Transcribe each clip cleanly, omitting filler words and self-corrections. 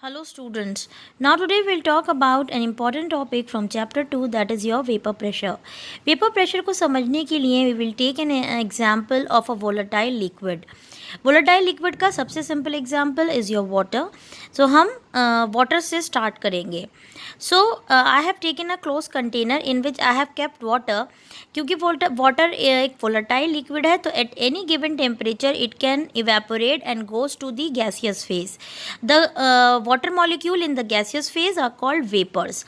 Hello students. Now today we'll talk about an important topic from chapter 2, that is your vapor pressure. Vapor pressure को समझने के लिए we will take an example of a volatile liquid. Volatile liquid का सबसे simple example is your water. So हम water से start करेंगे. So I have taken a closed container in which I have kept water. क्योंकि water एक volatile liquid है तो at any given temperature it can evaporate and goes to the gaseous phase. The water molecule in the gaseous phase are called vapors.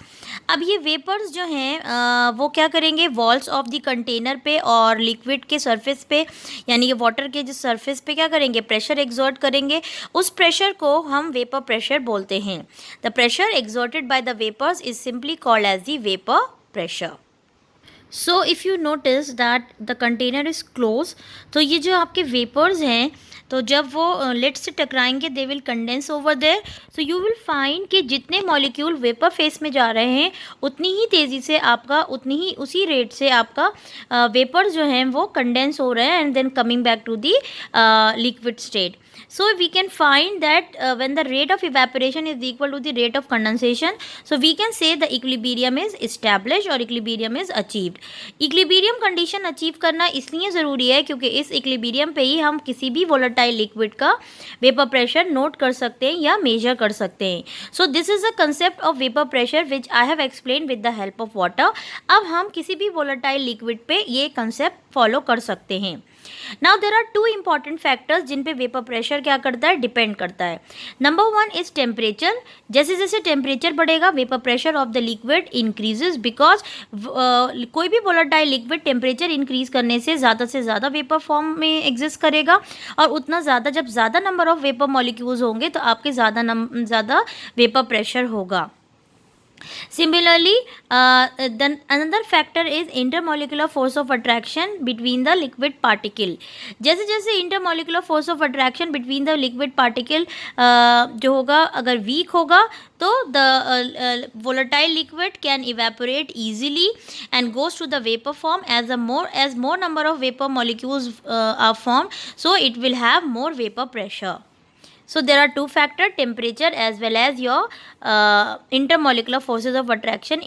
अब ये vapors जो हैं वो क्या करेंगे, walls of the container पे और liquid के surface पे, यानी कि water के जिस surface पे क्या करेंगे, pressure exert करेंगे. उस pressure को हम vapor pressure बोलते हैं. The pressure exerted by the vapors is simply called as the vapor pressure. So if you notice that the container is closed, तो ये जो आपके vapors हैं तो जब वो लेड से टकराएंगे they will condense over there. So you will find कि जितने मॉलिक्यूल वेपर फेस में जा रहे हैं उतनी ही तेज़ी से आपका उसी रेट से आपका वेपर्स जो हैं वो कंडेंस हो रहे हैं and then coming back to the liquid state. So we can find that when the rate of evaporation is equal to the rate of condensation, so we can say the equilibrium is established or equilibrium is achieved. Equilibrium condition achieve करना इसलिए ज़रूरी है क्योंकि इस equilibrium पे ही हम किसी भी volatile liquid का vapor pressure note कर सकते हैं या measure कर सकते हैं. So this is the concept of vapor pressure which I have explained with the help of water. अब हम किसी भी volatile liquid पे ये concept follow कर सकते हैं. Now there are two important factors जिन पे वेपर प्रेशर क्या करता है, डिपेंड करता है. Number one is temperature. जैसे जैसे टेम्परेचर बढ़ेगा vapour pressure of the liquid increases because कोई भी वोलेटाइल लिक्विड टेम्परेचर इंक्रीज करने से ज़्यादा वेपर फॉर्म में एग्जिस्ट करेगा और उतना ज़्यादा जब ज़्यादा नंबर ऑफ वेपर मॉलिक्यूल्स होंगे तो आपके ज़्यादा वेपर प्रेशर होगा. Similarly, then another factor is intermolecular force of attraction between the liquid particle. जैसे जैसे intermolecular force of attraction between the liquid particle जो होगा अगर weak होगा तो the volatile liquid can evaporate easily and goes to the vapor form as more number of vapor molecules are formed, so it will have more vapor pressure. So there are two factors, temperature as well as your intermolecular forces of attraction